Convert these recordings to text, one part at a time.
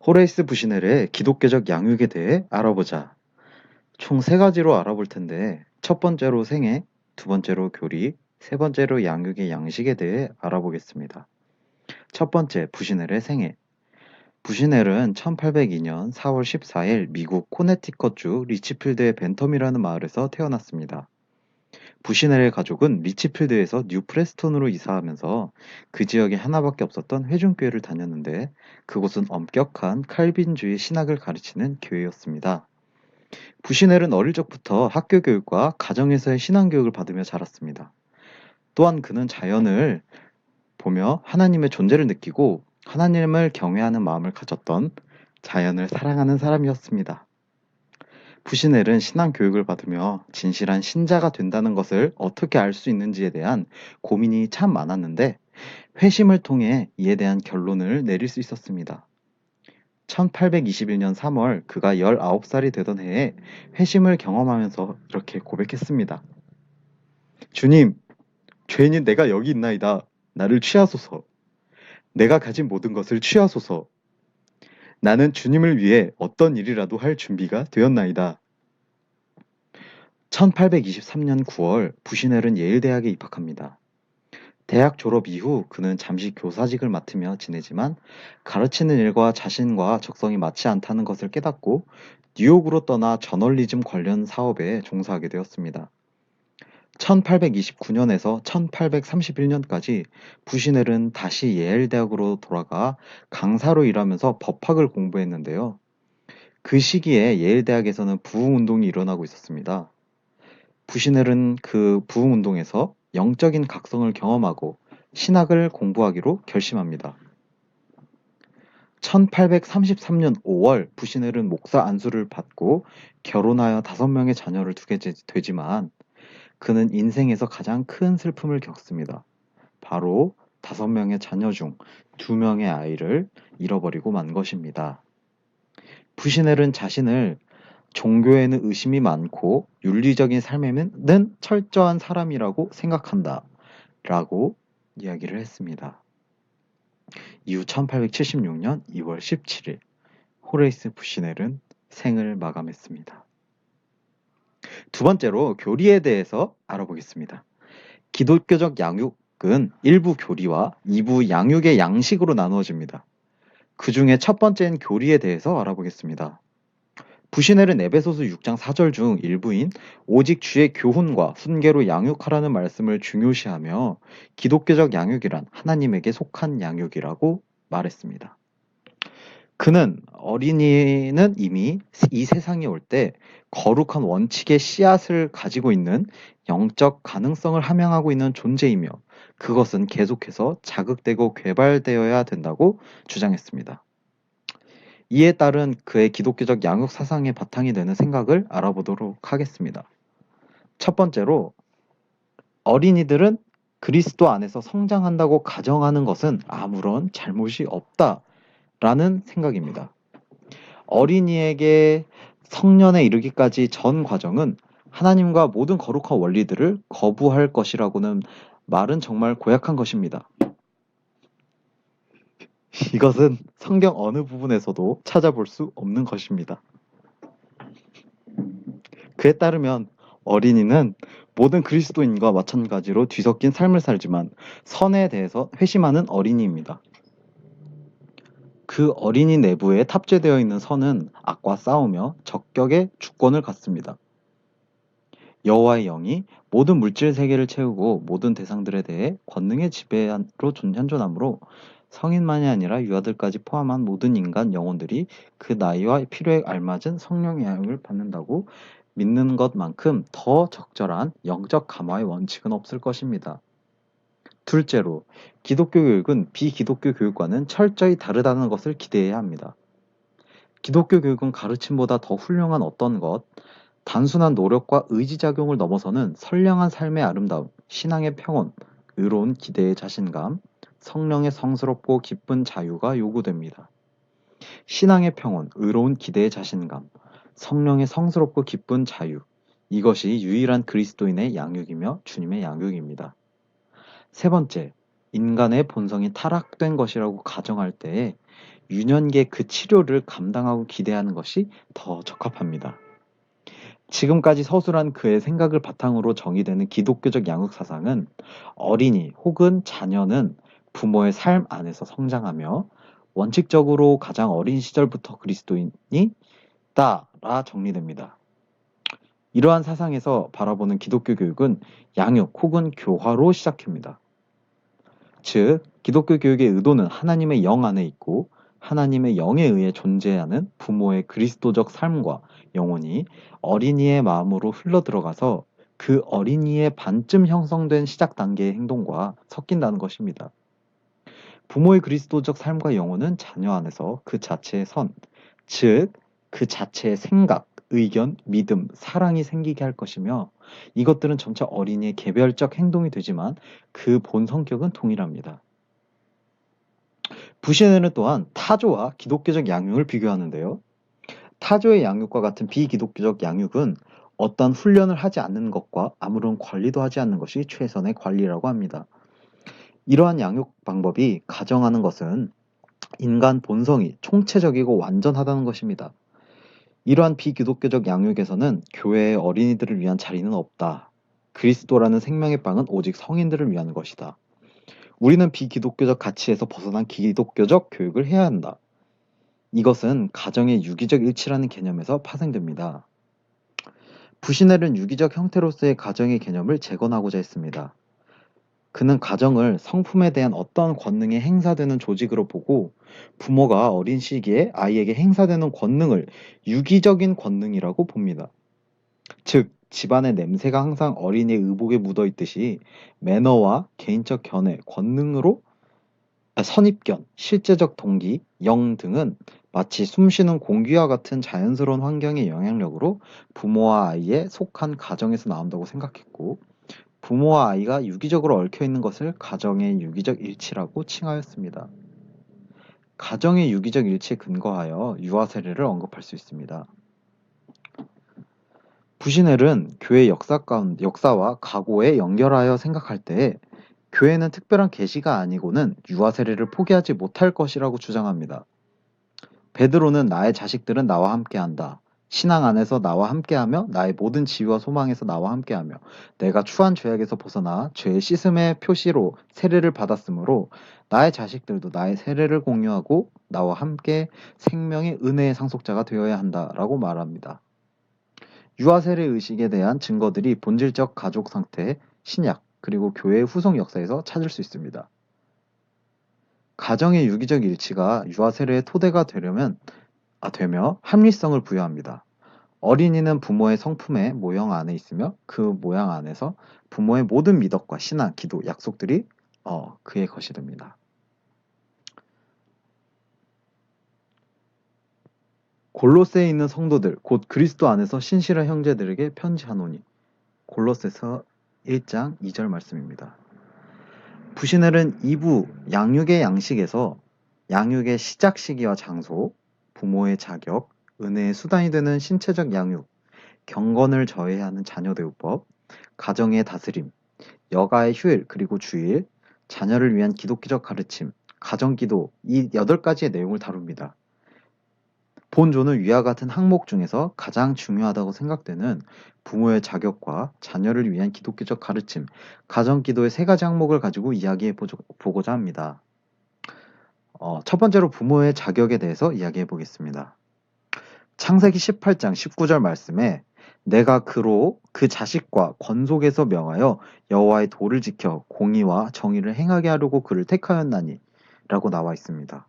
호레이스 부시넬의 기독교적 양육에 대해 알아보자. 총 세 가지로 알아볼 텐데, 첫 번째로 생애, 두 번째로 교리, 세 번째로 양육의 양식에 대해 알아보겠습니다. 첫 번째, 부시넬의 생애. 부시넬은 1802년 4월 14일 미국 코네티컷주 리치필드의 벤텀이라는 마을에서 태어났습니다. 부시넬의 가족은 리치필드에서 뉴프레스톤으로 이사하면서 그 지역에 하나밖에 없었던 회중교회를 다녔는데, 그곳은 엄격한 칼빈주의 신학을 가르치는 교회였습니다. 부시넬은 어릴 적부터 학교 교육과 가정에서의 신앙 교육을 받으며 자랐습니다. 또한 그는 자연을 보며 하나님의 존재를 느끼고 하나님을 경외하는 마음을 가졌던, 자연을 사랑하는 사람이었습니다. 부시넬은 신앙 교육을 받으며 진실한 신자가 된다는 것을 어떻게 알 수 있는지에 대한 고민이 참 많았는데, 회심을 통해 이에 대한 결론을 내릴 수 있었습니다. 1821년 3월 그가 19살이 되던 해에 회심을 경험하면서 이렇게 고백했습니다. 주님, 죄인인 내가 여기 있나이다. 나를 취하소서. 내가 가진 모든 것을 취하소서. 나는 주님을 위해 어떤 일이라도 할 준비가 되었나이다. 1823년 9월 부시넬은 예일대학에 입학합니다. 대학 졸업 이후 그는 잠시 교사직을 맡으며 지내지만, 가르치는 일과 자신과 적성이 맞지 않다는 것을 깨닫고 뉴욕으로 떠나 저널리즘 관련 사업에 종사하게 되었습니다. 1829년에서 1831년까지 부시넬은 다시 예일 대학으로 돌아가 강사로 일하면서 법학을 공부했는데요. 그 시기에 예일 대학에서는 부흥운동이 일어나고 있었습니다. 부시넬은 그 부흥운동에서 영적인 각성을 경험하고 신학을 공부하기로 결심합니다. 1833년 5월 부시넬은 목사 안수를 받고 결혼하여 5명의 자녀를 두게 되지만, 그는 인생에서 가장 큰 슬픔을 겪습니다. 바로 5명의 자녀 중 2명의 아이를 잃어버리고 만 것입니다. 부시넬은 자신을 종교에는 의심이 많고 윤리적인 삶에는 철저한 사람이라고 생각한다 라고 이야기를 했습니다. 이후 1876년 2월 17일 호레이스 부시넬은 생을 마감했습니다. 두 번째로 교리에 대해서 알아보겠습니다. 기독교적 양육은 일부 교리와 이부 양육의 양식으로 나누어집니다. 그 중에 첫 번째인 교리에 대해서 알아보겠습니다. 부시넬은 에베소서 6장 4절 중 일부인 오직 주의 교훈과 훈계로 양육하라는 말씀을 중요시하며, 기독교적 양육이란 하나님에게 속한 양육이라고 말했습니다. 그는 어린이는 이미 이 세상에 올 때 거룩한 원칙의 씨앗을 가지고 있는 영적 가능성을 함양하고 있는 존재이며, 그것은 계속해서 자극되고 개발되어야 된다고 주장했습니다. 이에 따른 그의 기독교적 양육 사상의 바탕이 되는 생각을 알아보도록 하겠습니다. 첫 번째로, 어린이들은 그리스도 안에서 성장한다고 가정하는 것은 아무런 잘못이 없다라는 생각입니다. 어린이에게 성년에 이르기까지 전 과정은 하나님과 모든 거룩한 원리들을 거부할 것이라고는 말은 정말 고약한 것입니다. 이것은 성경 어느 부분에서도 찾아볼 수 없는 것입니다. 그에 따르면 어린이는 모든 그리스도인과 마찬가지로 뒤섞인 삶을 살지만 선에 대해서 회심하는 어린이입니다. 그 어린이 내부에 탑재되어 있는 선은 악과 싸우며 적격의 주권을 갖습니다. 여호와의 영이 모든 물질 세계를 채우고 모든 대상들에 대해 권능의 지배로 현존하므로 성인만이 아니라 유아들까지 포함한 모든 인간 영혼들이 그 나이와 필요에 알맞은 성령의 양육을 받는다고 믿는 것만큼 더 적절한 영적 감화의 원칙은 없을 것입니다. 둘째로, 기독교 교육은 비기독교 교육과는 철저히 다르다는 것을 기대해야 합니다. 기독교 교육은 가르침보다 더 훌륭한 어떤 것, 단순한 노력과 의지작용을 넘어서는 선량한 삶의 아름다움, 신앙의 평온, 의로운 기대의 자신감, 성령의 성스럽고 기쁜 자유가 요구됩니다. 신앙의 평온, 의로운 기대의 자신감, 성령의 성스럽고 기쁜 자유, 이것이 유일한 그리스도인의 양육이며 주님의 양육입니다. 세 번째, 인간의 본성이 타락된 것이라고 가정할 때 유년기의 그 치료를 감당하고 기대하는 것이 더 적합합니다. 지금까지 서술한 그의 생각을 바탕으로 정의되는 기독교적 양육 사상은 어린이 혹은 자녀는 부모의 삶 안에서 성장하며 원칙적으로 가장 어린 시절부터 그리스도인이 다라 정리됩니다. 이러한 사상에서 바라보는 기독교 교육은 양육 혹은 교화로 시작합니다. 즉, 기독교 교육의 의도는 하나님의 영 안에 있고 하나님의 영에 의해 존재하는 부모의 그리스도적 삶과 영혼이 어린이의 마음으로 흘러들어가서 그 어린이의 반쯤 형성된 시작 단계의 행동과 섞인다는 것입니다. 부모의 그리스도적 삶과 영혼은 자녀 안에서 그 자체의 선, 즉, 그 자체의 생각, 의견, 믿음, 사랑이 생기게 할 것이며 이것들은 점차 어린이의 개별적 행동이 되지만 그 본 성격은 동일합니다. 부시네는 또한 타조와 기독교적 양육을 비교하는데요. 타조의 양육과 같은 비기독교적 양육은 어떤 훈련을 하지 않는 것과 아무런 관리도 하지 않는 것이 최선의 관리라고 합니다. 이러한 양육 방법이 가정하는 것은 인간 본성이 총체적이고 완전하다는 것입니다. 이러한 비기독교적 양육에서는 교회의 어린이들을 위한 자리는 없다. 그리스도라는 생명의 빵은 오직 성인들을 위한 것이다. 우리는 비기독교적 가치에서 벗어난 기독교적 교육을 해야 한다. 이것은 가정의 유기적 일치라는 개념에서 파생됩니다. 부시넬은 유기적 형태로서의 가정의 개념을 재건하고자 했습니다. 그는 가정을 성품에 대한 어떤 권능이 행사되는 조직으로 보고 부모가 어린 시기에 아이에게 행사되는 권능을 유기적인 권능이라고 봅니다. 즉, 집안의 냄새가 항상 어린이의 의복에 묻어 있듯이 매너와 개인적 견해, 권능으로 선입견, 실제적 동기, 영 등은 마치 숨쉬는 공기와 같은 자연스러운 환경의 영향력으로 부모와 아이에 속한 가정에서 나온다고 생각했고 부모와 아이가 유기적으로 얽혀있는 것을 가정의 유기적 일치라고 칭하였습니다. 가정의 유기적 일치에 근거하여 유아 세례를 언급할 수 있습니다. 부시넬은 교회 역사와 각오에 연결하여 생각할 때 교회는 특별한 계시가 아니고는 유아 세례를 포기하지 못할 것이라고 주장합니다. 베드로는 나의 자식들은 나와 함께한다. 신앙 안에서 나와 함께하며 나의 모든 지위와 소망에서 나와 함께하며 내가 추한 죄악에서 벗어나 죄의 씻음의 표시로 세례를 받았으므로 나의 자식들도 나의 세례를 공유하고 나와 함께 생명의 은혜의 상속자가 되어야 한다라고 말합니다. 유아 세례 의식에 대한 증거들이 본질적 가족 상태, 신약, 그리고 교회의 후속 역사에서 찾을 수 있습니다. 가정의 유기적 일치가 유아 세례의 토대가 되며 합리성을 부여합니다. 어린이는 부모의 성품의 모형 안에 있으며 그 모양 안에서 부모의 모든 미덕과 신앙, 기도, 약속들이 그의 것이 됩니다. 골로새에 있는 성도들, 곧 그리스도 안에서 신실한 형제들에게 편지하노니. 골로새서 1장 2절 말씀입니다. 부시넬은 2부 양육의 양식에서 양육의 시작 시기와 장소, 부모의 자격, 은혜의 수단이 되는 신체적 양육, 경건을 저해야 하는 자녀 대우법, 가정의 다스림, 여가의 휴일 그리고 주일, 자녀를 위한 기독교적 가르침, 가정기도 이 8가지의 내용을 다룹니다. 본조는 위와 같은 항목 중에서 가장 중요하다고 생각되는 부모의 자격과 자녀를 위한 기독교적 가르침, 가정기도의 3가지 항목을 가지고 이야기해 보고자 합니다. 첫 번째로 부모의 자격에 대해서 이야기해 보겠습니다. 창세기 18장 19절 말씀에 내가 그로 그 자식과 권속에서 명하여 여호와의 도를 지켜 공의와 정의를 행하게 하려고 그를 택하였나니 라고 나와 있습니다.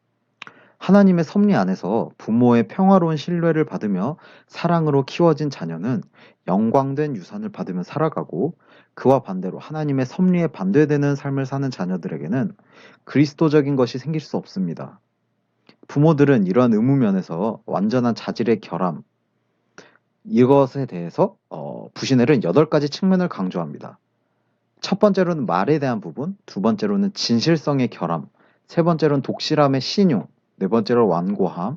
하나님의 섭리 안에서 부모의 평화로운 신뢰를 받으며 사랑으로 키워진 자녀는 영광된 유산을 받으며 살아가고 그와 반대로 하나님의 섭리에 반대되는 삶을 사는 자녀들에게는 그리스도적인 것이 생길 수 없습니다. 부모들은 이러한 의무면에서 완전한 자질의 결함, 이것에 대해서 부시넬은 8가지 측면을 강조합니다. 첫 번째로는 말에 대한 부분, 두 번째로는 진실성의 결함, 세 번째로는 독실함의 신용, 네 번째로 완고함,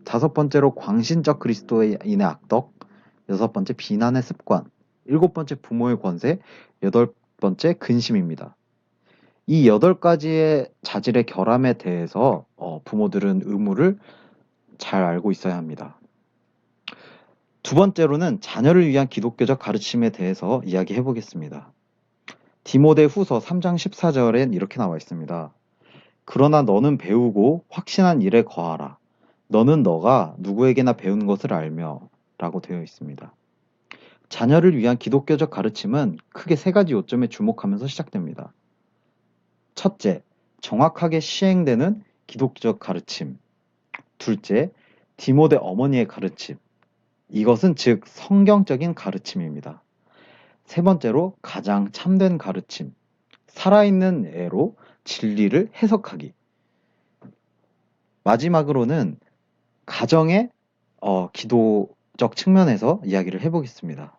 다섯 번째로 광신적 그리스도인의 악덕, 여섯 번째 비난의 습관, 일곱 번째 부모의 권세, 여덟 번째 근심입니다. 이 8가지의 자질의 결함에 대해서 부모들은 의무를 잘 알고 있어야 합니다. 두 번째로는 자녀를 위한 기독교적 가르침에 대해서 이야기해 보겠습니다. 디모데후서 3장 14절엔 이렇게 나와 있습니다. 그러나 너는 배우고 확신한 일에 거하라. 너는 너가 누구에게나 배운 것을 알며 라고 되어 있습니다. 자녀를 위한 기독교적 가르침은 크게 3가지 요점에 주목하면서 시작됩니다. 첫째, 정확하게 시행되는 기독교적 가르침. 둘째, 디모데 어머니의 가르침. 이것은 즉 성경적인 가르침입니다. 세 번째로 가장 참된 가르침. 살아있는 애로 진리를 해석하기. 마지막으로는 가정의 기도적 측면에서 이야기를 해보겠습니다.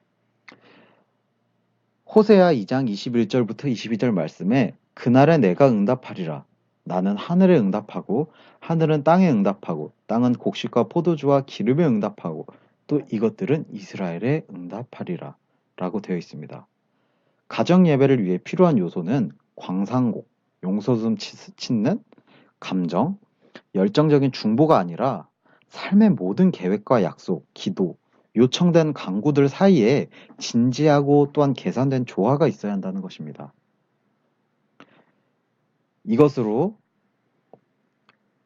호세아 2장 21절부터 22절 말씀에 그날에 내가 응답하리라. 나는 하늘에 응답하고 하늘은 땅에 응답하고 땅은 곡식과 포도주와 기름에 응답하고 또 이것들은 이스라엘에 응답하리라 라고 되어 있습니다. 가정 예배를 위해 필요한 요소는 광상곡, 용서숨 치는 감정, 열정적인 중보가 아니라 삶의 모든 계획과 약속, 기도, 요청된 간구들 사이에 진지하고 또한 계산된 조화가 있어야 한다는 것입니다. 이것으로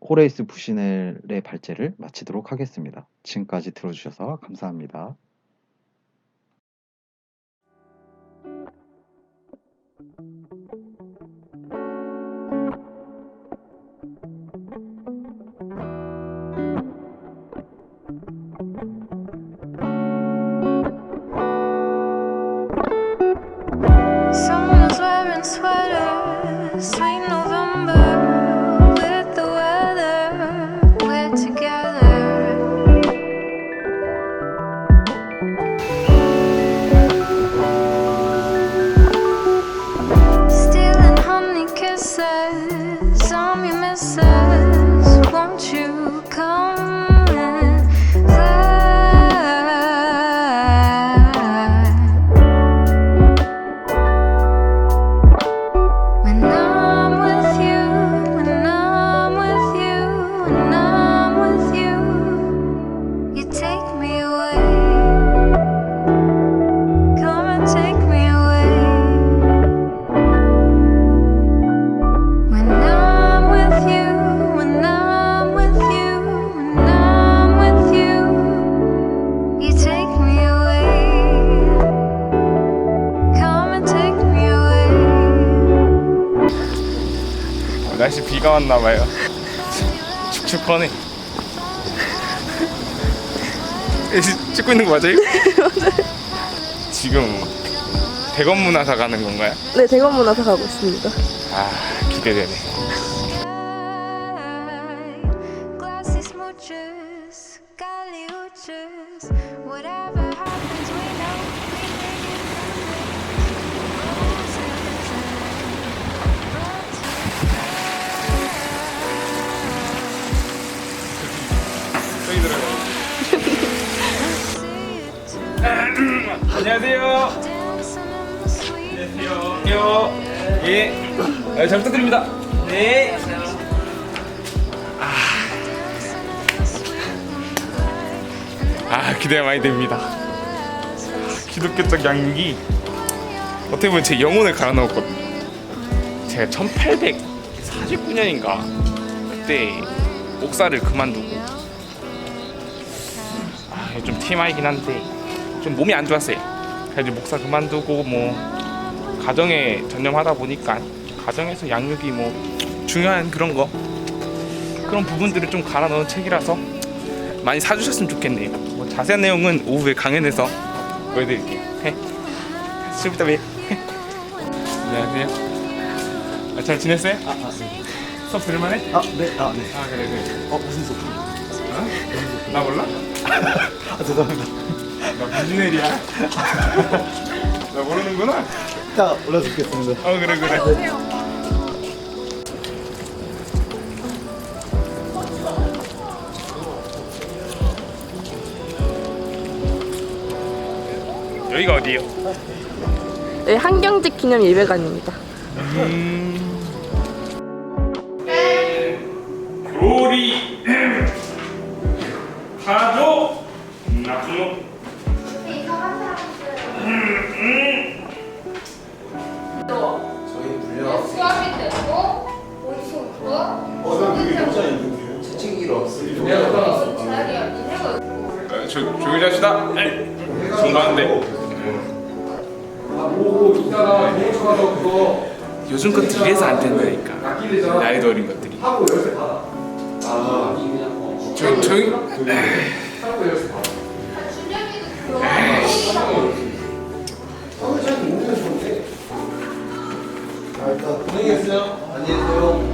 호레이스 부시넬의 발제를 마치도록 하겠습니다. 지금까지 들어주셔서 감사합니다. Someone's wearing sweaters, sweet November, with the weather, we're together. Stealing honey kisses on your misses, won't you come and fly? When I'm with you, when I'm with you, when I'm with you, you take me away. Come and take me away. When I'm with you, when I'm with you, when I'm with you, you take me away. Come and take me away. 날씨 비가 왔나봐요. 축축하네. 찍고 있는 거 맞아요? 지금 대건문화사 가는 건가요? 네, 대건문화사 가고 있습니다. 아, 기대되네. Glassy smooches, galliuches, whatever happens, we know 저기 들어가요. 안녕하세요. 안녕하세요. 예. 잘 부탁드립니다. 네. 기대가 많이 됩니다. 기독교적 양육이 어떻게 보면 제 영혼을 갈아 넣었거든요. 제가 1849년인가 그때 목사를 그만두고 이거 좀 TMI이긴 한데 좀 몸이 안 좋았어요. 그래서 목사 그만두고 뭐 가정에 전념하다 보니까 가정에서 양육이 뭐 중요한 그런 부분들을 좀 갈아 넣은 책이라서 많이 사주셨으면 좋겠네요. 뭐 자세한 내용은 오후에 강연에서 보여드릴게요. 좀 이따 봬요. 안녕하세요. 잘 지냈어요? 수업 들을만해? 네. 그래. 무슨 소품? 나 몰라? 죄송합니다. 나 무진엘이야. 나 모르는구나. 이따 올려듣겠습니다. 그래. 여기가 어디예요? 네, 한경직 기념 예배관입니다. 준비합시다. 정말인데. 요즘 것들 이래서 안 된다니까. 나이도 어린 것들이. 저기. 안녕히 계세요. 안녕히 계세요.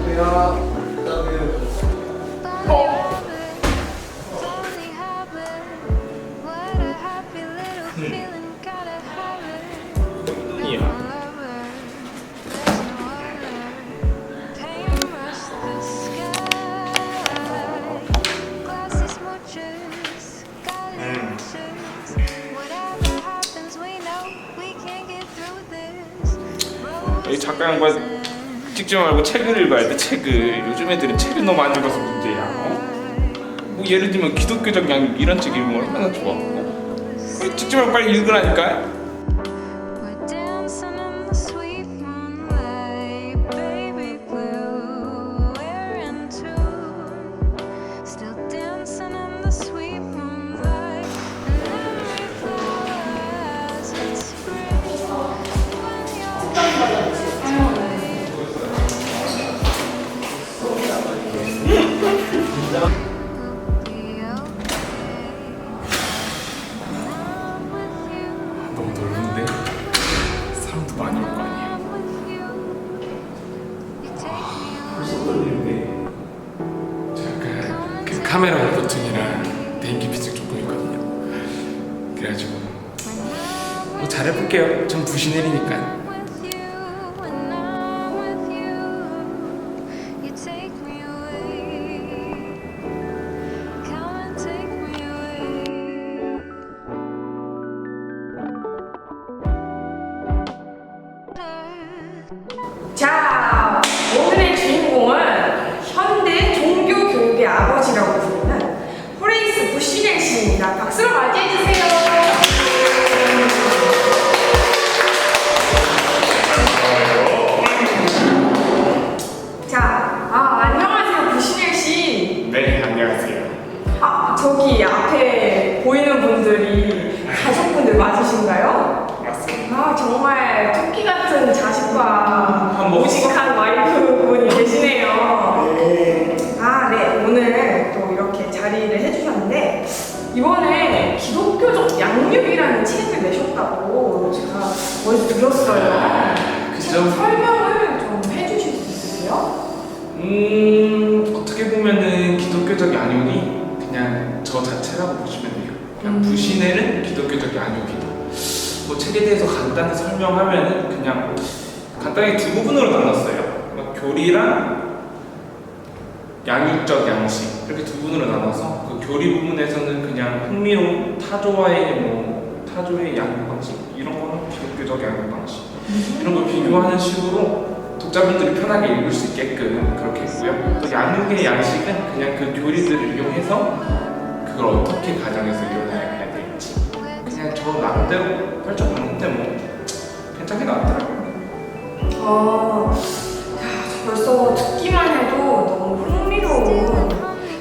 이 작가 양반 찍지 말고 책을 읽어야 돼. 책을. 요즘 애들은 책을 너무 안 읽어서 문제야. 뭐 예를 들면 기독교적 양육 이런 책 읽으면 얼마나 좋아. 찍지 말고 빨리 읽으라니까. We're dancing in the sweet moonlight, baby blue. We're in tune, still dancing in the sweet moonlight. And every flower has its spring. When you're 너무 넓은데 사람도 많이 올 거 아니에요. 벌써 떨리는데 제가 그 카메라 버튼이랑 대인기 피증 조금 있거든요. 그래가지고 뭐 잘해볼게요. 전 부시 내리니까. 자, 오늘의 주인공은 현대 종교 교육의 아버지라고 부르는 호레이스 부시넬 씨입니다. 박수로 맞이해 주세요. 자, 안녕하세요, 부시넬 씨. 네, 안녕하세요. 저기 앞에 보이는 분들이 가족분들 맞으신가요? 맞습니다. 정말 토끼 같은 자식과 한번 무식한 와이프분이 계시네요. 네. 오늘 또 이렇게 자리를 해주셨는데, 이번에 기독교적 양육이라는 책을 내셨다고 제가 어디서 들었어요. 그죠? 설명을 좀 해주실 수 있으세요? 어떻게 보면은 기독교적 양육이 그냥 저 자체라고 보시면 돼요. 그냥 부시넬은 기독교적 양육이다. 뭐 책에 대해서 간단히 설명하면은 그냥 간단히 두 부분으로 나눴어요. 그러니까 교리랑 양육적 양식 이렇게 두 부분으로 나눠서 그 교리 부분에서는 그냥 흥미로운 타조의 양육 방식 이런 거는 기독교적 양육 방식 이런 걸 비교하는 식으로 독자분들이 편하게 읽을 수 있게끔 그렇게 했고요. 또 양육의 양식은 그냥 그 교리들을 이용해서 그걸 어떻게 가정에서 이뤄나가야 될지 그냥 저 나름대로 펼쳐봤는데 뭐 괜찮게 나왔더라고요. 벌써 듣기만 해도 너무 흥미로운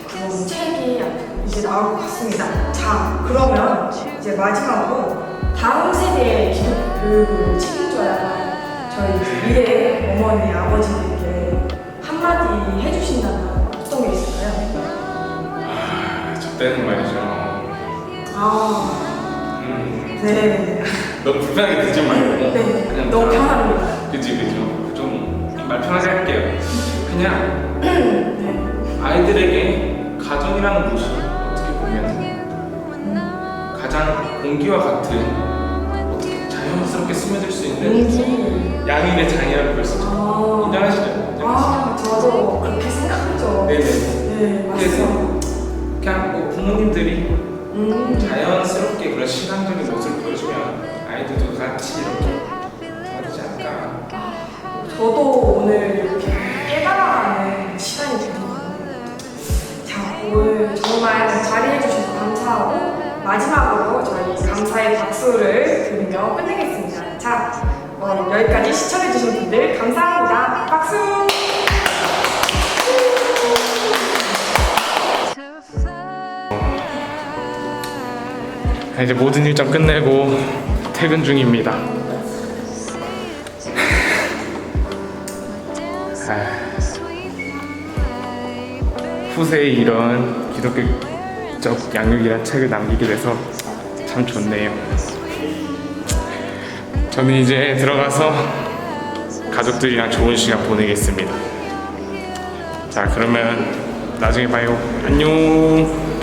그런 책이 이제 나올 것 같습니다. 자, 그러면 이제 마지막으로 다음 세대의 기독교 교육을 책임져야 할 저희 미래 어머니, 아버지들께 한마디 해주신다면 어떤 게 있을까요? 저 때는 말이죠. 네. 너무 불편하게 듣지 말고 네. 그냥 너무 편합니다. 그죠. 좀 말 편하게 할게요. 그냥 네. 아이들에게 가정이라는 곳이 어떻게 보면 가장 공기와 같은 어떻게 자연스럽게 스며들 수 있는 양육의 장이라고 볼 수 있죠. 인정하시죠? 저도 그렇게 생각하죠. 네네. 네, 그래서 맞습니다. 그냥 뭐 부모님들이 자연스럽게 그런 시간적인 모습을 보여주면 아이들도 같이 이렇게 도와주지 않을까. 저도 오늘 이렇게 깨달아가는 시간이 되는 것 같아요. 자, 오늘 정말 자리해주셔서 감사하고 마지막으로 저희 감사의 박수를 드리며 끝내겠습니다. 자, 여기까지 시청해주신 분들 감사합니다. 박수! to fly. 이제 모든 일정 끝내고 퇴근 중입니다. 후세에 이런 기독교적 양육이라는 책을 남기게 돼서 참 좋네요. 저는 이제 들어가서 가족들이랑 좋은 시간 보내겠습니다. 자, 그러면 나중에 봐요. 안녕.